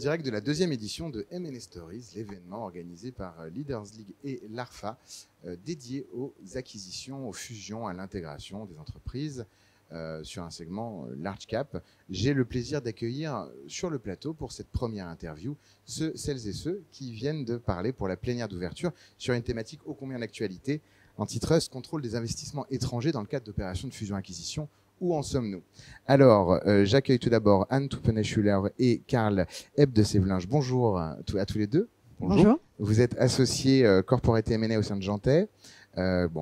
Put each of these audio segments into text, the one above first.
direct de la deuxième édition de M&A Stories, l'événement organisé par Leaders League et l'ARFA, dédié aux acquisitions, aux fusions, à l'intégration des entreprises sur un segment large cap. J'ai le plaisir d'accueillir sur le plateau pour cette première interview celles et ceux qui viennent de parler pour la plénière d'ouverture sur une thématique ô combien d'actualité, antitrust, contrôle des investissements étrangers dans le cadre d'opérations de fusion-acquisition. Où en sommes-nous? Alors, j'accueille tout d'abord Anne Toupenet-Schuller et Karl Ebde-Sévelinge. Bonjour à tous les deux. Bonjour. Vous êtes associé corporate M&A au sein de Jantet,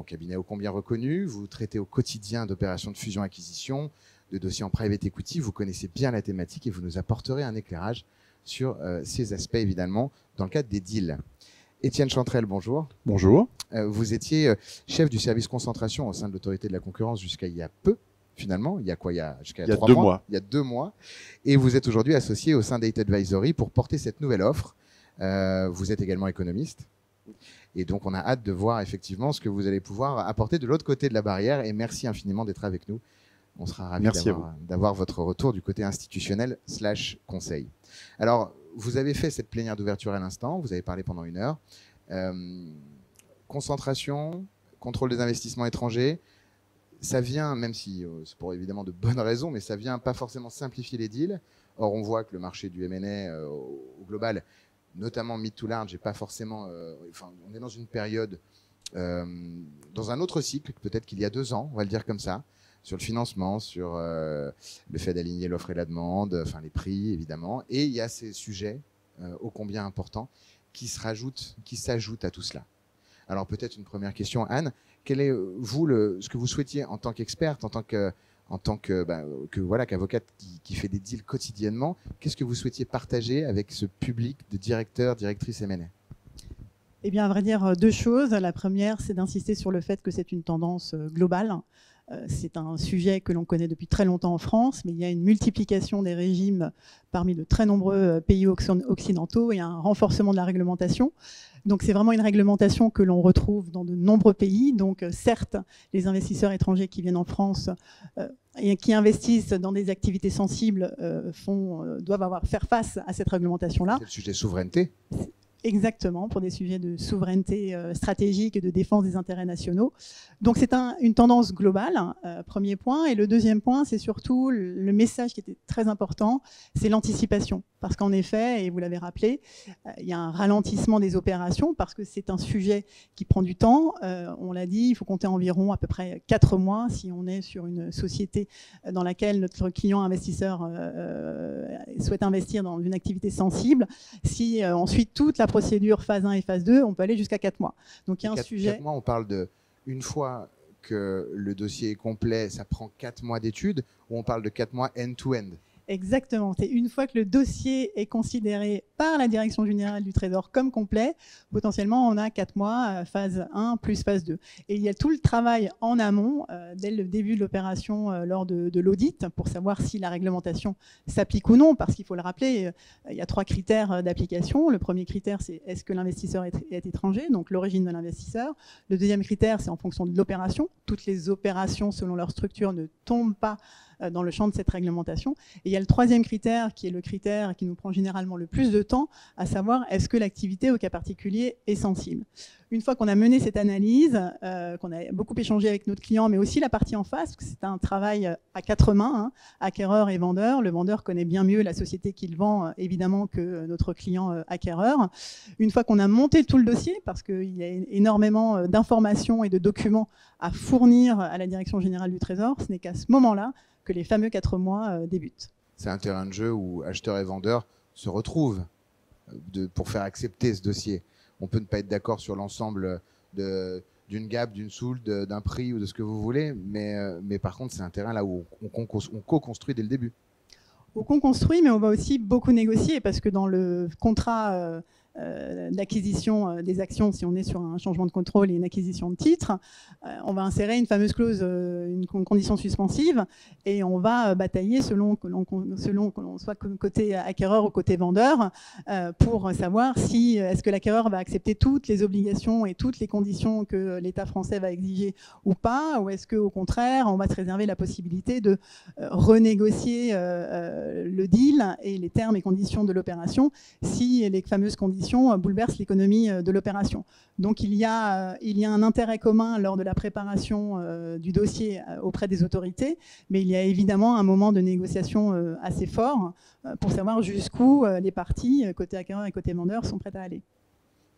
cabinet ô combien reconnu. Vous traitez au quotidien d'opérations de fusion-acquisition, de dossiers en private equity. Vous connaissez bien la thématique et vous nous apporterez un éclairage sur ces aspects, évidemment, dans le cadre des deals. Étienne Chantrel, bonjour. Bonjour. Vous étiez chef du service concentration au sein de l'autorité de la concurrence jusqu'à il y a peu. Finalement, il y a quoi? Il y a 2 mois. Il y a 2 mois. Et vous êtes aujourd'hui associé au sein d'Eight Advisory pour porter cette nouvelle offre. Vous êtes également économiste. Et donc, on a hâte de voir effectivement ce que vous allez pouvoir apporter de l'autre côté de la barrière. Et merci infiniment d'être avec nous. On sera ravis d'avoir votre retour du côté institutionnel / conseil. Alors, vous avez fait cette plénière d'ouverture à l'instant. Vous avez parlé pendant 1 heure. Concentration, contrôle des investissements étrangers. Ça vient, même si c'est pour évidemment de bonnes raisons, mais ça vient pas forcément simplifier les deals. Or, on voit que le marché du M&A au global, notamment mid to large, n'est pas forcément. On est dans une période, dans un autre cycle, peut-être qu'il y a 2 ans, on va le dire comme ça, sur le financement, sur le fait d'aligner l'offre et la demande, les prix évidemment. Et il y a ces sujets ô combien importants qui s'ajoutent à tout cela. Alors peut-être une première question, Anne. Quel est ce que vous souhaitiez en tant qu'experte, en tant qu'avocate qui fait des deals quotidiennement, qu'est-ce que vous souhaitiez partager avec ce public de directeurs, directrices M&A? Eh bien, à vrai dire, 2 choses. La première, c'est d'insister sur le fait que c'est une tendance globale. C'est un sujet que l'on connaît depuis très longtemps en France, mais il y a une multiplication des régimes parmi de très nombreux pays occidentaux et un renforcement de la réglementation. Donc c'est vraiment une réglementation que l'on retrouve dans de nombreux pays. Donc certes, les investisseurs étrangers qui viennent en France et qui investissent dans des activités sensibles doivent faire face à cette réglementation-là. C'est le sujet souveraineté. Exactement, pour des sujets de souveraineté stratégique et de défense des intérêts nationaux. Donc c'est une tendance globale, premier point. Et le deuxième point, c'est surtout le message qui était très important, c'est l'anticipation. Parce qu'en effet, et vous l'avez rappelé, il y a un ralentissement des opérations parce que c'est un sujet qui prend du temps. On l'a dit, il faut compter environ à peu près 4 mois si on est sur une société dans laquelle notre client investisseur souhaite investir dans une activité sensible. Si ensuite toute la procédure phase 1 et phase 2, on peut aller jusqu'à 4 mois. Donc il y a un sujet. 4 mois, on parle de une fois que le dossier est complet, ça prend 4 mois d'études, ou on parle de 4 mois end-to-end? Exactement. C'est une fois que le dossier est considéré par la Direction générale du Trésor comme complet, potentiellement on a 4 mois, phase 1 plus phase 2. Et il y a tout le travail en amont, dès le début de l'opération, lors de l'audit, pour savoir si la réglementation s'applique ou non, parce qu'il faut le rappeler, il y a 3 critères d'application. Le premier critère, c'est est-ce que l'investisseur est étranger, donc l'origine de l'investisseur. Le deuxième critère, c'est en fonction de l'opération. Toutes les opérations, selon leur structure, ne tombent pas dans le champ de cette réglementation. Et il y a le troisième critère, qui est le critère qui nous prend généralement le plus de temps, à savoir est-ce que l'activité au cas particulier est sensible. Une fois qu'on a mené cette analyse, qu'on a beaucoup échangé avec notre client, mais aussi la partie en face, parce que c'est un travail à 4 mains, acquéreur et vendeur. Le vendeur connaît bien mieux la société qu'il vend, évidemment, que notre client acquéreur. Une fois qu'on a monté tout le dossier, parce qu'il y a énormément d'informations et de documents à fournir à la Direction générale du Trésor, ce n'est qu'à ce moment-là que les fameux 4 mois débutent. C'est un terrain de jeu où acheteurs et vendeurs se retrouvent pour faire accepter ce dossier. On peut ne pas être d'accord sur l'ensemble d'une gap, d'une sold, d'un prix ou de ce que vous voulez, mais par contre, c'est un terrain là où on co-construit dès le début. On construit, mais on va aussi beaucoup négocier, parce que dans le contrat d'acquisition des actions si on est sur un changement de contrôle et une acquisition de titres. On va insérer une fameuse clause, une condition suspensive, et on va batailler selon que l'on soit côté acquéreur ou côté vendeur pour savoir si est-ce que l'acquéreur va accepter toutes les obligations et toutes les conditions que l'État français va exiger ou pas, ou est-ce qu'au contraire on va se réserver la possibilité de renégocier le deal et les termes et conditions de l'opération si les fameuses conditions bouleversent l'économie de l'opération. Donc il y a un intérêt commun lors de la préparation du dossier auprès des autorités, mais il y a évidemment un moment de négociation assez fort pour savoir jusqu'où les parties, côté acquéreur et côté vendeur, sont prêtes à aller.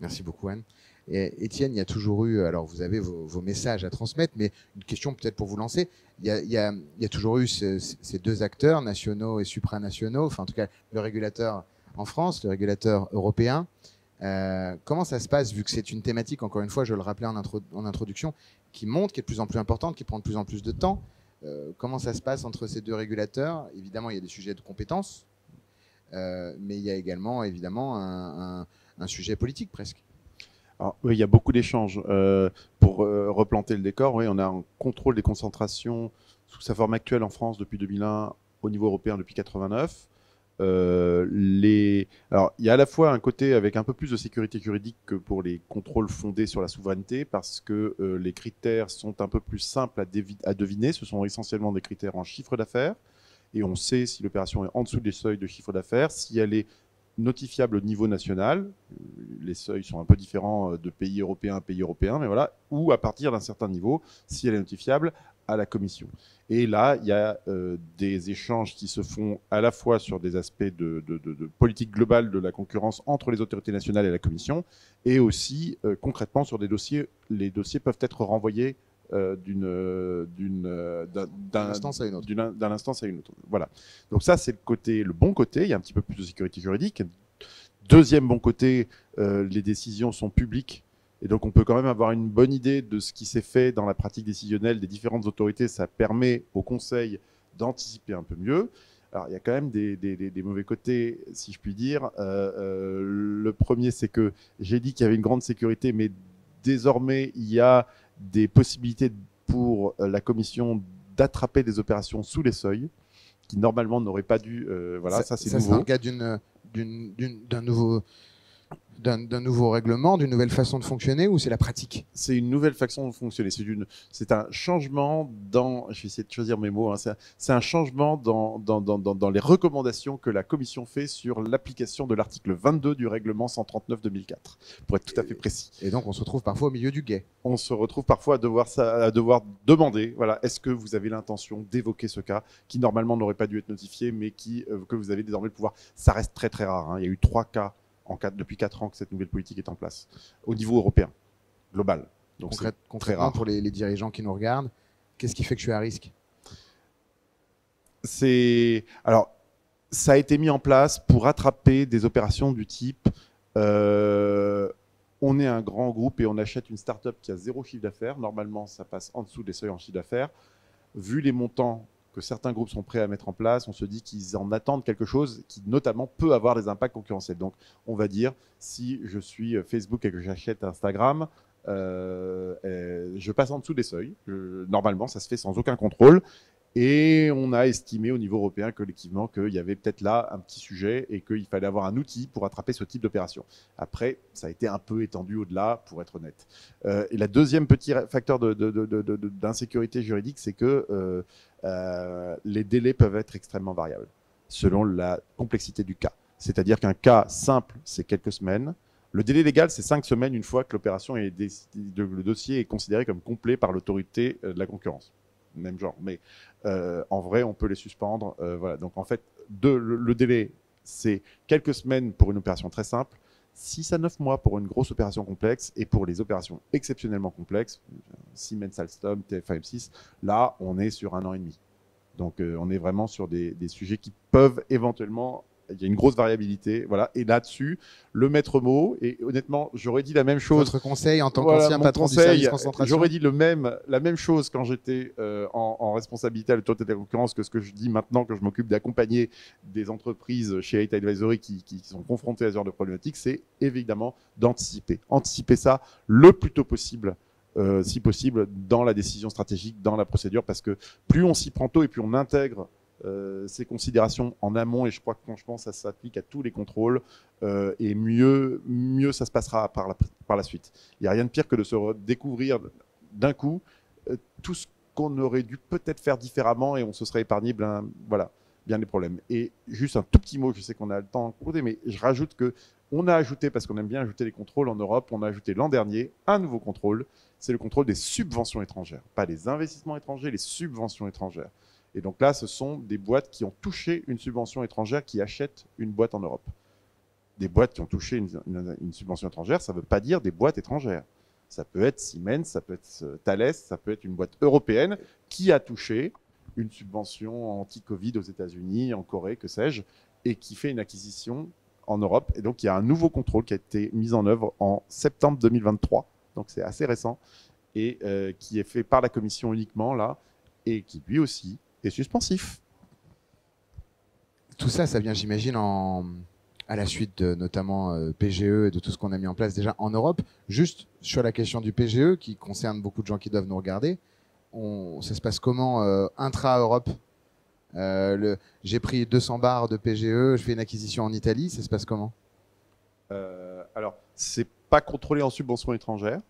Merci beaucoup, Anne. Et Étienne, il y a toujours eu, alors vous avez vos messages à transmettre, mais une question peut-être pour vous lancer. Il y a toujours eu ces deux acteurs, nationaux et supranationaux, enfin en tout cas le régulateur en France, le régulateur européen. Comment ça se passe, vu que c'est une thématique, encore une fois, je le rappelais en introduction, qui monte, qui est de plus en plus importante, qui prend de plus en plus de temps. Comment ça se passe entre ces deux régulateurs? Évidemment, il y a des sujets de compétences, mais il y a également, évidemment, un sujet politique presque. Alors, oui, il y a beaucoup d'échanges. Pour replanter le décor, oui, on a un contrôle des concentrations sous sa forme actuelle en France depuis 2001, au niveau européen depuis 1989. Alors, il y a à la fois un côté avec un peu plus de sécurité juridique que pour les contrôles fondés sur la souveraineté, parce que les critères sont un peu plus simples à deviner. Ce sont essentiellement des critères en chiffre d'affaires, et on sait si l'opération est en dessous des seuils de chiffre d'affaires, si elle est notifiable au niveau national. Les seuils sont un peu différents de pays européen à pays européen, mais voilà, ou à partir d'un certain niveau, si elle est notifiable à la Commission. Et là, il y a des échanges qui se font à la fois sur des aspects de politique globale de la concurrence entre les autorités nationales et la Commission, et aussi concrètement sur des dossiers. Les dossiers peuvent être renvoyés d'un instance à une autre. Voilà. Donc ça, c'est le bon côté. Il y a un petit peu plus de sécurité juridique. Deuxième bon côté, les décisions sont publiques. Et donc, on peut quand même avoir une bonne idée de ce qui s'est fait dans la pratique décisionnelle des différentes autorités. Ça permet au Conseil d'anticiper un peu mieux. Alors, il y a quand même des mauvais côtés, si je puis dire. Le premier, c'est que j'ai dit qu'il y avait une grande sécurité, mais désormais, il y a des possibilités pour la Commission d'attraper des opérations sous les seuils, qui normalement n'auraient pas dû... voilà, ça c'est nouveau. C'est un cas d'un nouveau règlement, d'une nouvelle façon de fonctionner, ou c'est la pratique? C'est une nouvelle façon de fonctionner. C'est un changement dans... Je vais essayer de choisir mes mots. Hein, c'est un changement dans les recommandations que la Commission fait sur l'application de l'article 22 du règlement 139/2004, pour être tout à fait précis. Et donc, on se retrouve parfois au milieu du gué. On se retrouve parfois à devoir demander, voilà, est-ce que vous avez l'intention d'évoquer ce cas qui normalement n'aurait pas dû être notifié, mais que vous avez désormais le pouvoir. Ça reste très très rare. Hein. Il y a eu 3 cas depuis 4 ans que cette nouvelle politique est en place, au niveau européen, global. Donc concrètement, pour les dirigeants qui nous regardent, qu'est-ce qui fait que je suis à risque? Alors, ça a été mis en place pour attraper des opérations du type on est un grand groupe et on achète une start-up qui a 0 chiffre d'affaires. Normalement, ça passe en dessous des seuils en chiffre d'affaires. Vu les montants que certains groupes sont prêts à mettre en place, on se dit qu'ils en attendent quelque chose qui notamment peut avoir des impacts concurrentiels. Donc on va dire, si je suis Facebook et que j'achète Instagram, je passe en dessous des seuils. Normalement, ça se fait sans aucun contrôle. Et on a estimé au niveau européen collectivement qu'il y avait peut-être là un petit sujet et qu'il fallait avoir un outil pour attraper ce type d'opération. Après, ça a été un peu étendu au-delà, pour être honnête. Et la deuxième petit facteur d'insécurité juridique, c'est que les délais peuvent être extrêmement variables selon la complexité du cas. C'est-à-dire qu'un cas simple, c'est quelques semaines. Le délai légal, c'est 5 semaines une fois que l'opération le dossier est considéré comme complet par l'autorité de la concurrence. Même genre, mais en vrai, on peut les suspendre. Voilà. Donc en fait, le délai, c'est quelques semaines pour une opération très simple, 6 à 9 mois pour une grosse opération complexe, et pour les opérations exceptionnellement complexes, Siemens Alstom, TF1 M6, là, on est sur 1 an et demi. Donc on est vraiment sur des sujets qui peuvent éventuellement il y a une grosse variabilité. Voilà. Et là-dessus, le maître mot, et honnêtement, j'aurais dit la même chose. Votre conseil en tant Voilà, qu'ancien mon patron du conseil, service concentration? j'aurais dit la même chose quand j'étais en responsabilité à l'autorité de la concurrence que ce que je dis maintenant que je m'occupe d'accompagner des entreprises chez Elite Advisory qui sont confrontées à ce genre de problématiques, c'est évidemment d'anticiper. Anticiper ça le plus tôt possible. Si possible, dans la décision stratégique, dans la procédure, parce que plus on s'y prend tôt et plus on intègre ces considérations en amont, et je crois que franchement ça s'applique à tous les contrôles, et mieux ça se passera par la suite. Il n'y a rien de pire que de se découvrir d'un coup tout ce qu'on aurait dû peut-être faire différemment et on se serait épargné bien les problèmes. Et juste un tout petit mot, je sais qu'on a le temps à côté, mais je rajoute que on a ajouté, parce qu'on aime bien ajouter les contrôles en Europe, on a ajouté l'an dernier un nouveau contrôle, c'est le contrôle des subventions étrangères. Pas les investissements étrangers, les subventions étrangères. Et donc là, ce sont des boîtes qui ont touché une subvention étrangère qui achètent une boîte en Europe. Des boîtes qui ont touché une subvention étrangère, ça ne veut pas dire des boîtes étrangères. Ça peut être Siemens, ça peut être Thales, ça peut être une boîte européenne qui a touché une subvention anti-Covid aux États-Unis, en Corée, que sais-je, et qui fait une acquisition en Europe. Et donc, il y a un nouveau contrôle qui a été mis en œuvre en septembre 2023. Donc, c'est assez récent et qui est fait par la Commission uniquement, là, et qui, lui aussi, est suspensif. Tout ça, ça vient, j'imagine, à la suite de notamment PGE et de tout ce qu'on a mis en place déjà en Europe. Juste sur la question du PGE, qui concerne beaucoup de gens qui doivent nous regarder, ça se passe comment intra-Europe? J'ai pris 200 bars de PGE, je fais une acquisition en Italie, ça se passe comment? Alors, c'est pas contrôlé en subvention étrangère,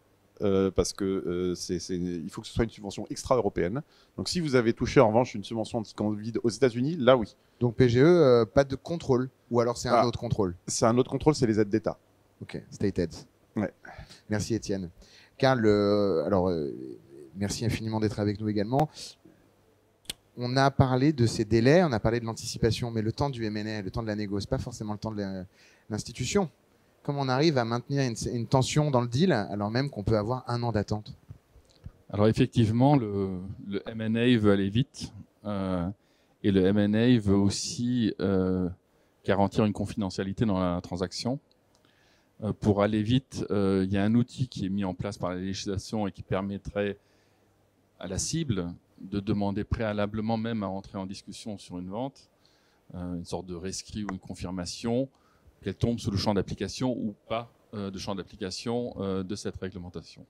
parce que il faut que ce soit une subvention extra-européenne. Donc, si vous avez touché en revanche une subvention anti-Covid aux États-Unis, là oui. Donc PGE, pas de contrôle, ou alors c'est un autre contrôle? C'est un autre contrôle, c'est les aides d'État. Ok, state aids. Ouais. Merci Étienne. Karl, merci infiniment d'être avec nous également. On a parlé de ces délais, on a parlé de l'anticipation, mais le temps du M&A, le temps de la négo, c'est pas forcément le temps de l'institution. Comment on arrive à maintenir une tension dans le deal alors même qu'on peut avoir 1 an d'attente? Alors effectivement, le M&A veut aller vite et le M&A veut aussi garantir une confidentialité dans la transaction. Pour aller vite, il y a un outil qui est mis en place par la législation et qui permettrait à la cible de demander préalablement même à entrer en discussion sur une vente, une sorte de rescrit ou une confirmation qu'elle tombe sous le champ d'application ou pas de champ d'application de cette réglementation.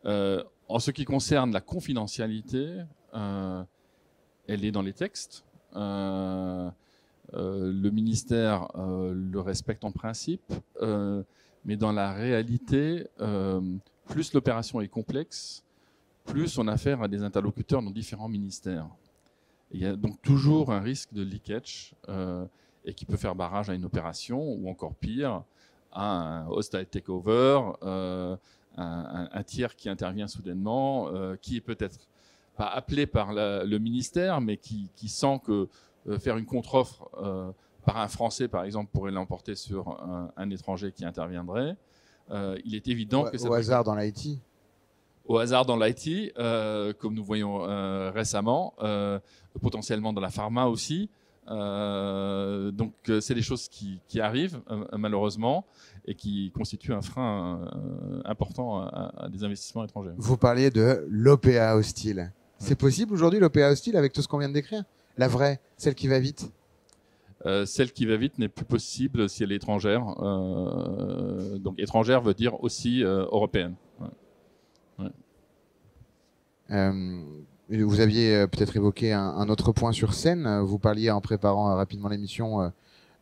En ce qui concerne la confidentialité, elle est dans les textes. Le ministère le respecte en principe, mais dans la réalité, plus l'opération est complexe, plus on a affaire à des interlocuteurs dans différents ministères. Il y a donc toujours un risque de leakage et qui peut faire barrage à une opération ou encore pire, à un hostile takeover, un tiers qui intervient soudainement, qui est peut-être pas appelé par le ministère, mais qui sent que faire une contre-offre par un Français, par exemple, pourrait l'emporter sur un étranger qui interviendrait. Il est évident que ça au hasard dans l'IT. Au hasard dans l'IT, comme nous voyons récemment, potentiellement dans la pharma aussi. Donc c'est des choses qui arrivent malheureusement et qui constituent un frein important à des investissements étrangers. Vous parliez de l'OPA hostile. C'est possible aujourd'hui l'OPA hostile avec tout ce qu'on vient de décrire? La vraie, celle qui va vite? Celle qui va vite n'est plus possible si elle est étrangère. Donc étrangère veut dire aussi européenne. Vous aviez peut-être évoqué un autre point sur scène. Vous parliez en préparant rapidement l'émission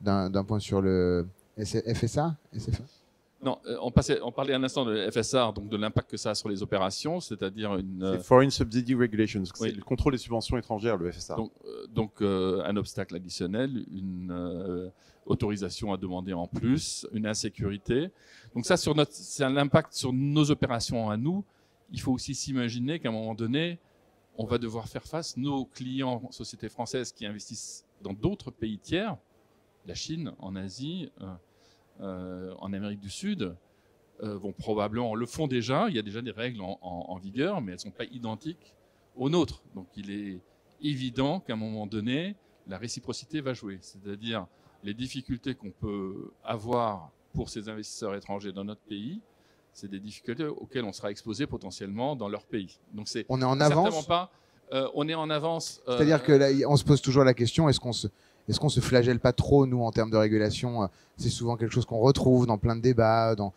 d'un point sur le FSA, SFA. Non, on parlait un instant de FSR, donc de l'impact que ça a sur les opérations, c'est-à-dire C'est Foreign Subsidy Regulations, c'est oui. le contrôle des subventions étrangères, le FSA. Donc un obstacle additionnel, une autorisation à demander en plus, une insécurité. Donc ça, c'est un impact sur nos opérations à nous. Il faut aussi s'imaginer qu'à un moment donné, on va devoir faire face, nos clients, sociétés françaises qui investissent dans d'autres pays tiers, la Chine, en Asie, en Amérique du Sud, vont probablement, le font déjà, il y a déjà des règles en vigueur, mais elles ne sont pas identiques aux nôtres. Donc il est évident qu'à un moment donné, la réciprocité va jouer. C'est-à-dire, les difficultés qu'on peut avoir pour ces investisseurs étrangers dans notre pays, c'est des difficultés auxquelles on sera exposé potentiellement dans leur pays. Donc on est en certainement avance. pas. On est en avance. C'est-à-dire que là, on se pose toujours la question, est-ce qu'on se flagelle pas trop, nous, en termes de régulation? C'est souvent quelque chose qu'on retrouve dans plein de débats, dans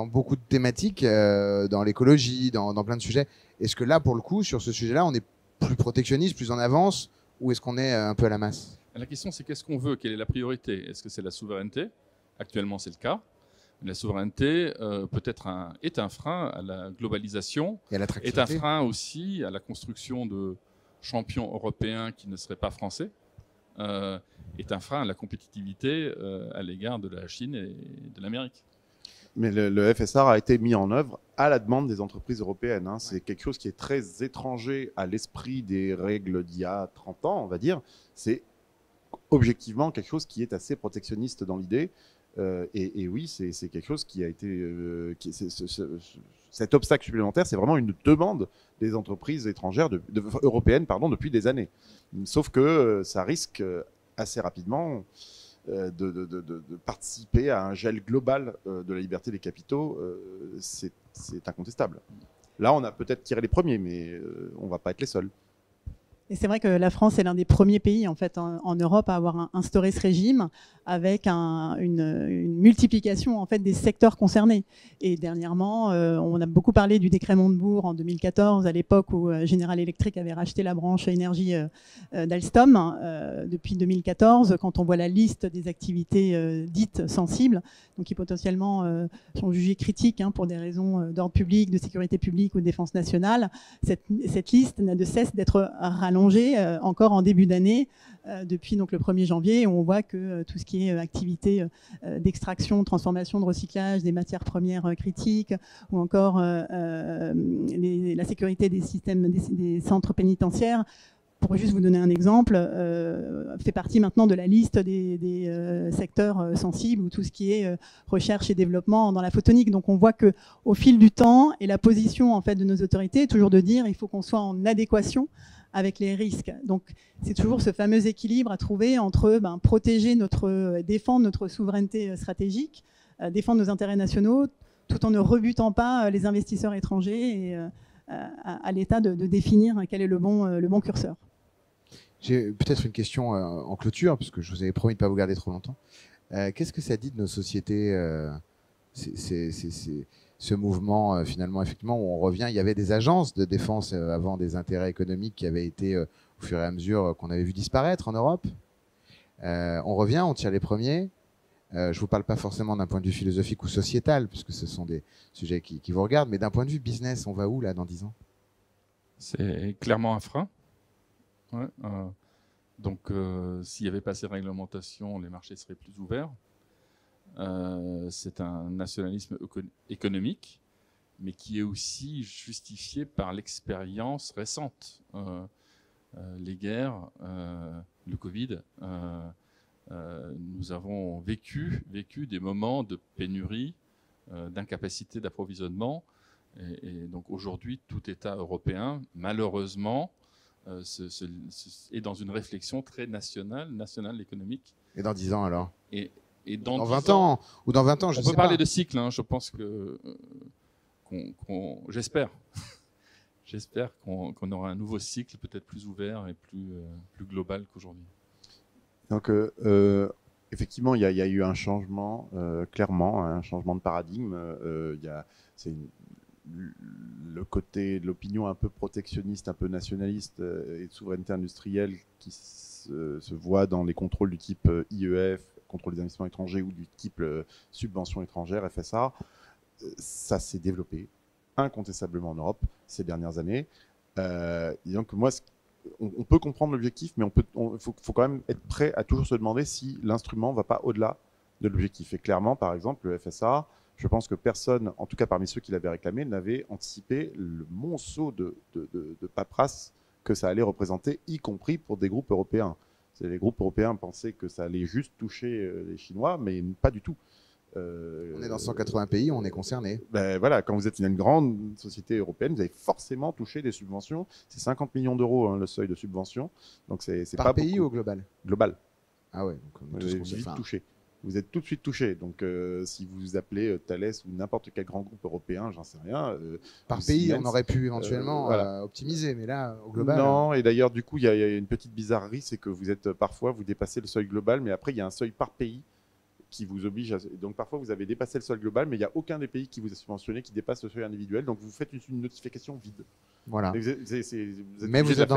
beaucoup de thématiques, dans l'écologie, dans plein de sujets. Est-ce que là, pour le coup, sur ce sujet-là, on est plus protectionniste, plus en avance, ou est-ce qu'on est un peu à la masse? La question, c'est qu'est-ce qu'on veut? Quelle est la priorité? Est-ce que c'est la souveraineté? Actuellement, c'est le cas. La souveraineté est un frein à la globalisation, Et à est l'attractivité. un frein aussi à la construction de champions européens qui ne seraient pas français, est un frein à la compétitivité à l'égard de la Chine et de l'Amérique. Mais le FSR a été mis en œuvre à la demande des entreprises européennes. Hein. C'est quelque chose qui est très étranger à l'esprit des règles d'il y a 30 ans, on va dire. C'est objectivement quelque chose qui est assez protectionniste dans l'idée. Et oui, c'est quelque chose qui a été... cet obstacle supplémentaire, c'est vraiment une demande des entreprises étrangères, européennes, depuis des années. Sauf que ça risque assez rapidement de participer à un gel global de la liberté des capitaux. C'est incontestable. Là, on a peut-être tiré les premiers, mais on ne va pas être les seuls. Et c'est vrai que la France est l'un des premiers pays en fait en Europe à avoir instauré ce régime avec une multiplication en fait des secteurs concernés. Et dernièrement, on a beaucoup parlé du décret Montebourg en 2014, à l'époque où General Electric avait racheté la branche énergie d'Alstom. Depuis 2014, quand on voit la liste des activités dites sensibles, donc qui potentiellement sont jugées critiques pour des raisons d'ordre public, de sécurité publique ou de défense nationale, cette liste n'a de cesse d'être rallongée encore en début d'année, depuis donc le 1er janvier, où on voit que tout ce qui est activité d'extraction, de transformation, de recyclage des matières premières critiques, ou encore la sécurité des systèmes, des centres pénitentiaires, pour juste vous donner un exemple, fait partie maintenant de la liste des secteurs sensibles, ou tout ce qui est recherche et développement dans la photonique. Donc on voit que au fil du temps, et la position en fait de nos autorités est toujours de dire il faut qu'on soit en adéquation avec les risques. Donc c'est toujours ce fameux équilibre à trouver entre protéger défendre notre souveraineté stratégique, défendre nos intérêts nationaux, tout en ne rebutant pas les investisseurs étrangers, et à l'État de définir quel est le bon curseur. J'ai peut-être une question en clôture, parce que je vous avais promis de ne pas vous garder trop longtemps. Qu'est-ce que ça dit de nos sociétés, ce mouvement, finalement, effectivement, où on revient? Il y avait des agences de défense avant, des intérêts économiques qui avaient été, au fur et à mesure, qu'on avait vu disparaître en Europe. On revient, on tire les premiers. Je ne vous parle pas forcément d'un point de vue philosophique ou sociétal, puisque ce sont des sujets qui vous regardent, mais d'un point de vue business, on va où là dans 10 ans? C'est clairement un frein. Ouais, donc, s'il n'y avait pas ces réglementations, les marchés seraient plus ouverts. C'est un nationalisme économique, mais qui est aussi justifié par l'expérience récente. Les guerres, le Covid, nous avons vécu des moments de pénurie, d'incapacité d'approvisionnement. Et donc aujourd'hui, tout État européen, malheureusement, est dans une réflexion très nationale économique. Et dans 10 ans alors? Et dans 20 ans, ou dans 20 ans, je sais pas. On peut parler de cycle, je pense que j'espère. J'espère qu'on aura un nouveau cycle peut-être plus ouvert et plus global qu'aujourd'hui. Donc, effectivement, il y a eu un changement, clairement, un changement de paradigme. C'est le côté de l'opinion un peu protectionniste, un peu nationaliste et de souveraineté industrielle qui se voit dans les contrôles du type IEF, contrôle des investissements étrangers, ou du type subvention étrangère, FSA. Ça s'est développé incontestablement en Europe ces dernières années. Donc moi, on peut comprendre l'objectif, mais il faut quand même être prêt à toujours se demander si l'instrument ne va pas au-delà de l'objectif. Et clairement, par exemple, le FSA, je pense que personne, en tout cas parmi ceux qui l'avaient réclamé, n'avait anticipé le monceau de paperasse que ça allait représenter, y compris pour des groupes européens. Les groupes européens pensaient que ça allait juste toucher les Chinois, mais pas du tout. On est dans 180 pays, on est concerné. Voilà, quand vous êtes une grande société européenne, vous avez forcément touché des subventions. C'est 50 millions d'euros le seuil de subvention. Donc c'est par pas pays beaucoup. ou global? Global. Ah ouais, donc on est tous Vous êtes concernés. vite Enfin, touché. Vous êtes tout de suite touché. Donc, si vous appelez Thales ou n'importe quel grand groupe européen, j'en sais rien. par ou pays, Siemens, on aurait pu éventuellement voilà. optimiser, mais là, au global. Non, et d'ailleurs, du coup, il y a une petite bizarrerie, c'est que vous êtes parfois, vous dépassez le seuil global, mais après, il y a un seuil par pays qui vous oblige à... Donc, parfois, vous avez dépassé le seuil global, mais il n'y a aucun des pays qui vous a subventionné qui dépasse le seuil individuel. Donc, vous faites une notification vide. Voilà. Mais Mais vous êtes dans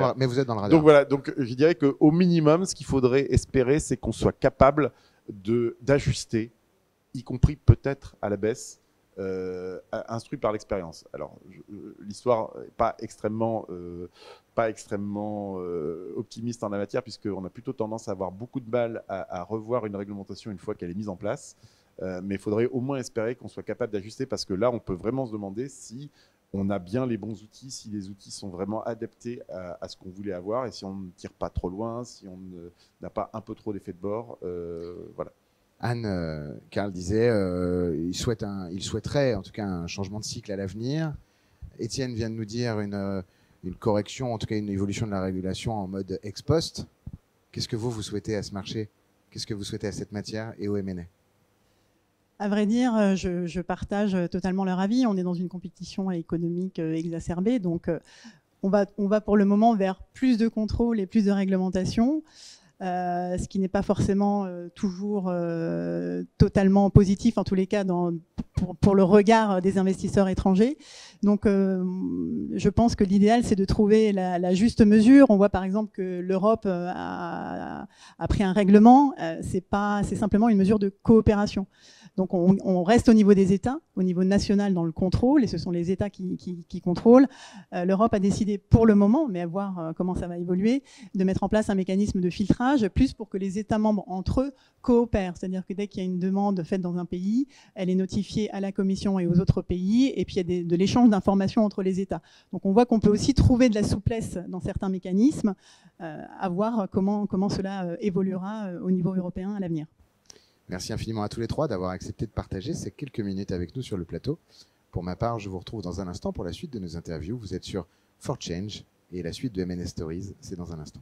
le radar. Donc voilà, donc je dirais qu'au minimum, ce qu'il faudrait espérer, c'est qu'on soit capable d'ajuster, y compris peut-être à la baisse, instruit par l'expérience. Alors, l'histoire n'est pas extrêmement optimiste en la matière, puisqu'on a plutôt tendance à avoir beaucoup de mal à revoir une réglementation une fois qu'elle est mise en place. Mais il faudrait au moins espérer qu'on soit capable d'ajuster, parce que là, on peut vraiment se demander si on a bien les bons outils, si les outils sont vraiment adaptés à ce qu'on voulait avoir, et si on ne tire pas trop loin, si on n'a pas un peu trop d'effet de bord. Voilà. Anne, Karl disait, il souhaiterait en tout cas un changement de cycle à l'avenir. Étienne vient de nous dire une correction, en tout cas une évolution de la régulation en mode ex post. Qu'est-ce que vous souhaitez à ce marché? Qu'est-ce que vous souhaitez à cette matière et au M&A? À vrai dire, je partage totalement leur avis. On est dans une compétition économique exacerbée, donc on va pour le moment vers plus de contrôle et plus de réglementation, ce qui n'est pas forcément toujours totalement positif, en tous les cas pour le regard des investisseurs étrangers. Donc je pense que l'idéal, c'est de trouver la juste mesure. On voit par exemple que l'Europe a pris un règlement, c'est simplement une mesure de coopération. Donc on reste au niveau des États, au niveau national dans le contrôle, et ce sont les États qui contrôlent. L'Europe a décidé pour le moment, mais à voir comment ça va évoluer, de mettre en place un mécanisme de filtrage, plus pour que les États membres entre eux coopèrent. C'est-à-dire que dès qu'il y a une demande faite dans un pays, elle est notifiée à la Commission et aux autres pays, et puis il y a de l'échange d'informations entre les États. Donc on voit qu'on peut aussi trouver de la souplesse dans certains mécanismes, à voir comment cela évoluera au niveau européen à l'avenir. Merci infiniment à tous les trois d'avoir accepté de partager ces quelques minutes avec nous sur le plateau. Pour ma part, je vous retrouve dans un instant pour la suite de nos interviews. Vous êtes sur For Change et la suite de M&A Stories, c'est dans un instant.